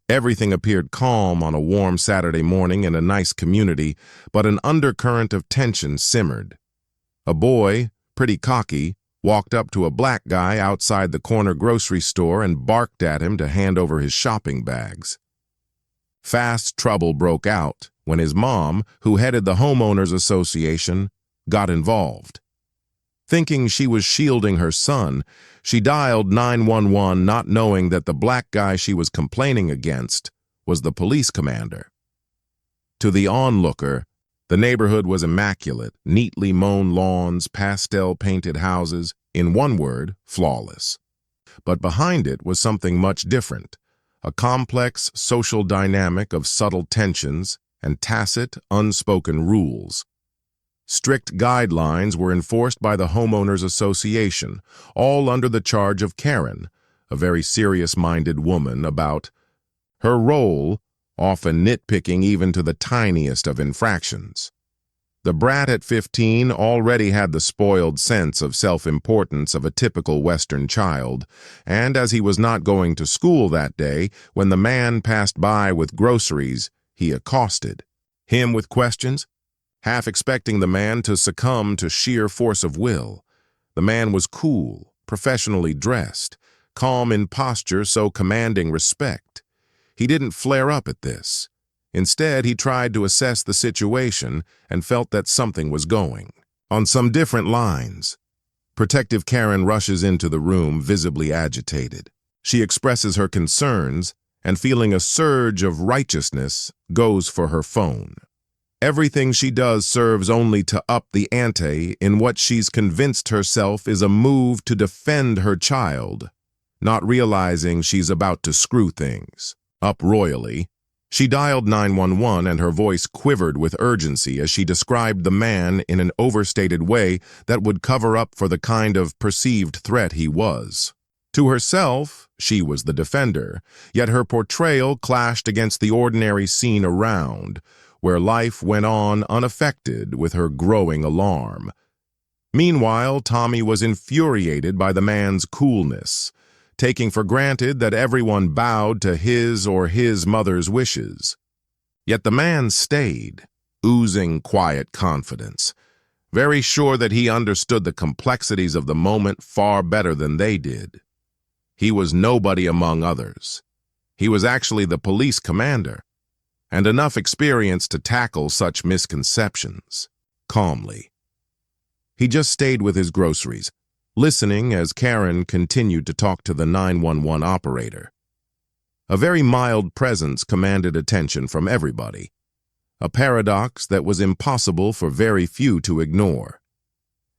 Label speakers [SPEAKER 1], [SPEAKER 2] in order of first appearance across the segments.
[SPEAKER 1] Everything appeared calm on a warm Saturday morning in a nice community, but an undercurrent of tension simmered. A boy, pretty cocky, walked up to a black guy outside the corner grocery store and barked at him to hand over his shopping bags. Fast trouble broke out when his mom, who headed the homeowners association, got involved. Thinking she was shielding her son, she dialed 911, not knowing that the black guy she was complaining against was the police commander. To the onlooker, the neighborhood was immaculate, neatly mown lawns, pastel-painted houses, in one word, flawless. But behind it was something much different, a complex social dynamic of subtle tensions and tacit, unspoken rules. Strict guidelines were enforced by the Homeowners Association, all under the charge of Karen, a very serious-minded woman about her role, often nitpicking even to the tiniest of infractions. The brat at 15 already had the spoiled sense of self-importance of a typical Western child, and as he was not going to school that day, when the man passed by with groceries, he accosted him with questions, half expecting the man to succumb to sheer force of will. The man was cool, professionally dressed, calm in posture so commanding respect. He didn't flare up at this. Instead, he tried to assess the situation and felt that something was going on some different lines. Protective Karen rushes into the room, visibly agitated. She expresses her concerns and, feeling a surge of righteousness, goes for her phone. Everything she does serves only to up the ante in what she's convinced herself is a move to defend her child, not realizing she's about to screw things up royally. She dialed 911 and her voice quivered with urgency as she described the man in an overstated way that would cover up for the kind of perceived threat he was. To herself, she was the defender, yet her portrayal clashed against the ordinary scene around, where life went on unaffected with her growing alarm. Meanwhile, Tommy was infuriated by the man's coolness, taking for granted that everyone bowed to his or his mother's wishes. Yet the man stayed, oozing quiet confidence, very sure that he understood the complexities of the moment far better than they did. He was nobody among others. He was actually the police commander, and enough experience to tackle such misconceptions calmly. He just stayed with his groceries, listening as Karen continued to talk to the 911 operator. A very mild presence commanded attention from everybody, a paradox that was impossible for very few to ignore.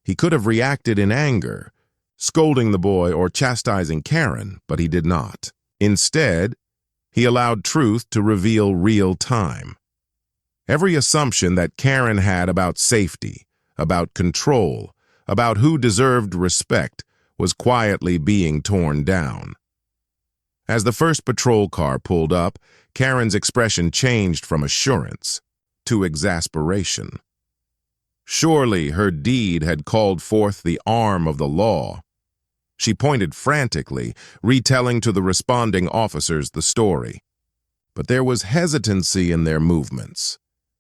[SPEAKER 1] He could have reacted in anger, scolding the boy or chastising Karen, but he did not. Instead, he allowed truth to reveal real time. Every assumption that Karen had about safety, about control, about who deserved respect was quietly being torn down. As the first patrol car pulled up, Karen's expression changed from assurance to exasperation. Surely her deed had called forth the arm of the law. She pointed frantically, retelling to the responding officers the story. But there was hesitancy in their movements,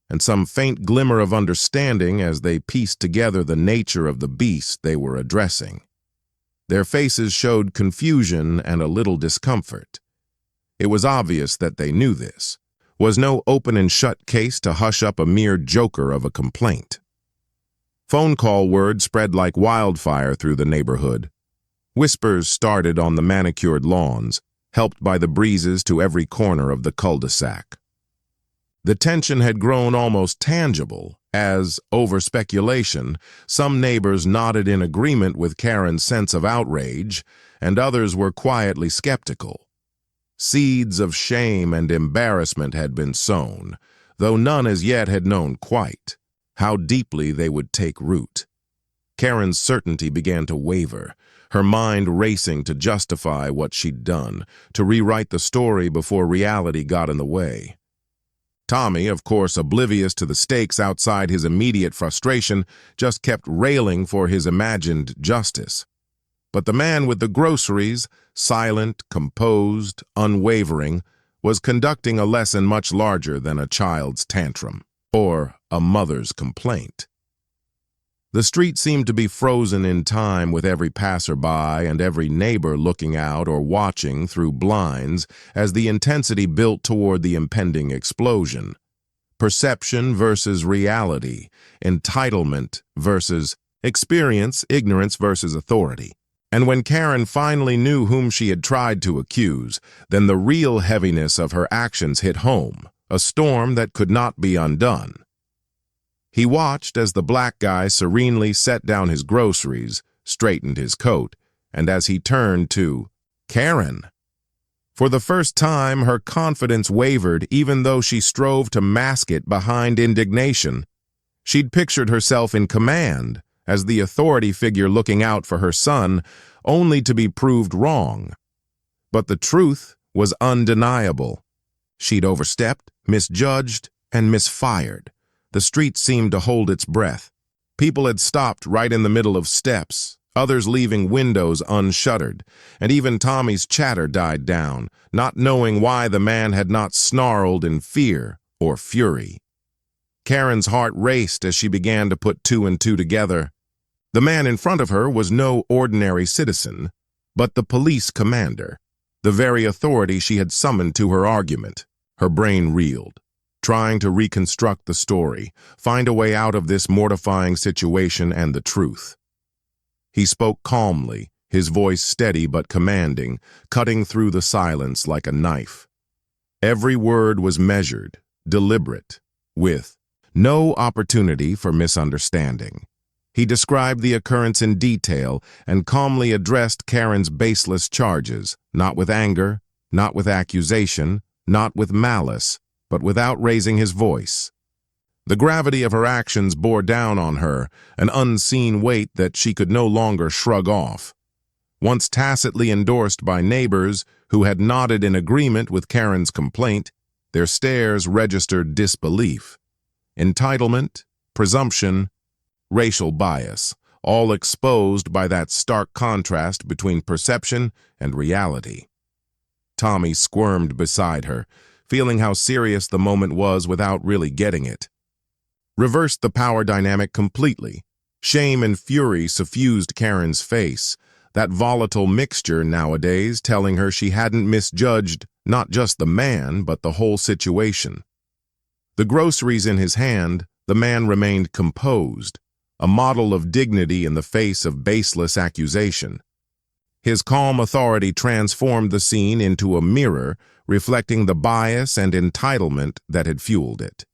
[SPEAKER 1] and some faint glimmer of understanding as they pieced together the nature of the beast they were addressing. Their faces showed confusion and a little discomfort. It was obvious that they knew this was no open and shut case to hush up a mere joker of a complaint. Phone call word spread like wildfire through the neighborhood. Whispers started on the manicured lawns, helped by the breezes to every corner of the cul-de-sac. The tension had grown almost tangible as, over speculation, some neighbors nodded in agreement with Karen's sense of outrage, and others were quietly skeptical. Seeds of shame and embarrassment had been sown, though none as yet had known quite how deeply they would take root. Karen's certainty began to waver, her mind racing to justify what she'd done, to rewrite the story before reality got in the way. Tommy, of course oblivious to the stakes outside his immediate frustration, just kept railing for his imagined justice. But the man with the groceries, silent, composed, unwavering, was conducting a lesson much larger than a child's tantrum or a mother's complaint. The street seemed to be frozen in time, with every passerby and every neighbor looking out or watching through blinds as the intensity built toward the impending explosion. Perception versus reality, entitlement versus experience, ignorance versus authority. And when Karen finally knew whom she had tried to accuse, then the real heaviness of her actions hit home, a storm that could not be undone. He watched as the black guy serenely set down his groceries, straightened his coat, and as he turned to Karen. For the first time, her confidence wavered, even though she strove to mask it behind indignation. She'd pictured herself in command, as the authority figure looking out for her son, only to be proved wrong. But the truth was undeniable. She'd overstepped, misjudged, and misfired. The street seemed to hold its breath. People had stopped right in the middle of steps, others leaving windows unshuttered, and even Tommy's chatter died down, not knowing why the man had not snarled in fear or fury. Karen's heart raced as she began to put two and two together. The man in front of her was no ordinary citizen, but the police commander, the very authority she had summoned to her argument. Her brain reeled, trying to reconstruct the story, find a way out of this mortifying situation and the truth. He spoke calmly, his voice steady but commanding, cutting through the silence like a knife. Every word was measured, deliberate, with no opportunity for misunderstanding. He described the occurrence in detail and calmly addressed Karen's baseless charges, not with anger, not with accusation, not with malice, but without raising his voice. The gravity of her actions bore down on her, an unseen weight that she could no longer shrug off. Once tacitly endorsed by neighbors who had nodded in agreement with Karen's complaint, their stares registered disbelief. Entitlement, presumption, racial bias, all exposed by that stark contrast between perception and reality. Tommy squirmed beside her, feeling how serious the moment was without really getting it. Reversed the power dynamic completely. Shame and fury suffused Karen's face, that volatile mixture nowadays telling her she hadn't misjudged not just the man, but the whole situation. The groceries in his hand, the man remained composed, a model of dignity in the face of baseless accusation. His calm authority transformed the scene into a mirror, reflecting the bias and entitlement that had fueled it.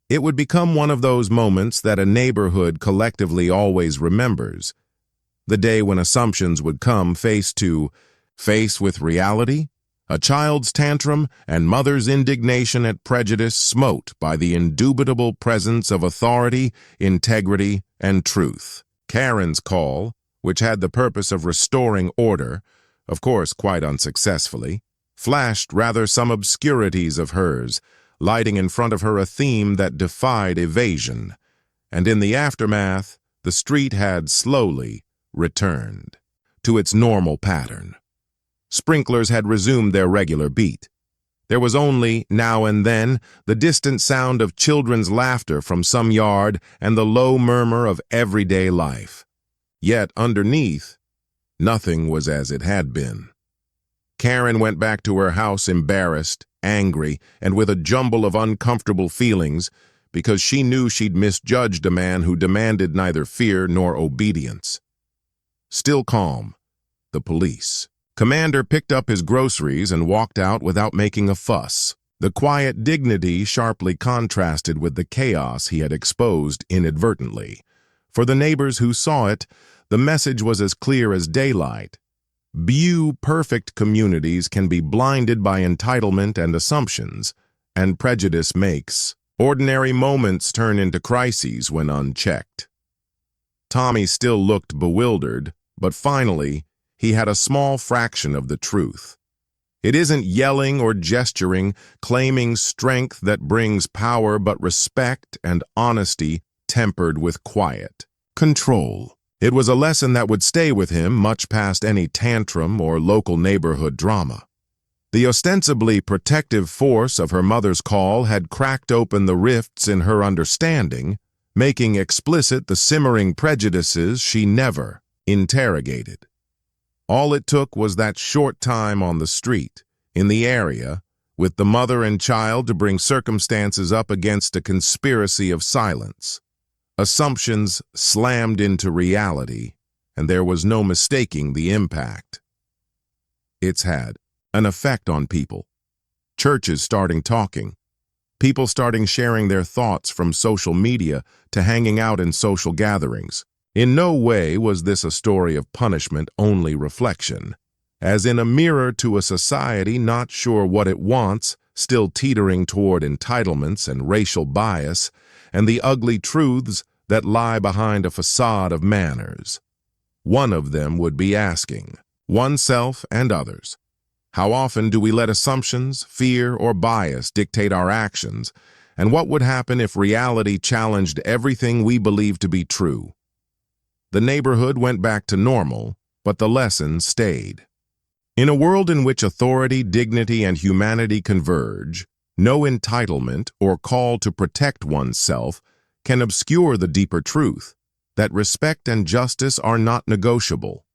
[SPEAKER 1] It would become one of those moments that a neighborhood collectively always remembers, the day when assumptions would come face to face with reality, a child's tantrum and mother's indignation at prejudice smote by the indubitable presence of authority, integrity, and truth. Karen's call, which had the purpose of restoring order, of course quite unsuccessfully, flashed rather some obscurities of hers, lighting in front of her a theme that defied evasion. And in the aftermath, the street had slowly returned to its normal pattern. Sprinklers had resumed their regular beat. There was only, now and then, the distant sound of children's laughter from some yard and the low murmur of everyday life. Yet underneath, nothing was as it had been. Karen went back to her house embarrassed, angry, and with a jumble of uncomfortable feelings because she knew she'd misjudged a man who demanded neither fear nor obedience. Still calm, the police. Commander picked up his groceries and walked out without making a fuss. The quiet dignity sharply contrasted with the chaos he had exposed inadvertently. For the neighbors who saw it, the message was as clear as daylight. Perfect communities can be blinded by entitlement and assumptions, and prejudice makes ordinary moments turn into crises when unchecked. Tommy still looked bewildered, but finally, he had a small fraction of the truth. It isn't yelling or gesturing, claiming strength that brings power, but respect and honesty tempered with quiet control. It was a lesson that would stay with him much past any tantrum or local neighborhood drama. The ostensibly protective force of her mother's call had cracked open the rifts in her understanding, making explicit the simmering prejudices she never interrogated. All it took was that short time on the street, in the area, with the mother and child to bring circumstances up against a conspiracy of silence. Assumptions slammed into reality, and there was no mistaking the impact. It's had an effect on people. Churches starting talking. People starting sharing their thoughts from social media to hanging out in social gatherings. In no way was this a story of punishment, only reflection. As in a mirror to a society not sure what it wants, still teetering toward entitlements and racial bias, and the ugly truths that lie behind a facade of manners. One of them would be asking oneself and others, how often do we let assumptions, fear, or bias dictate our actions, and what would happen if reality challenged everything we believe to be true? The neighborhood went back to normal, but the lesson stayed. In a world in which authority, dignity, and humanity converge, no entitlement or call to protect oneself can obscure the deeper truth that respect and justice are not negotiable.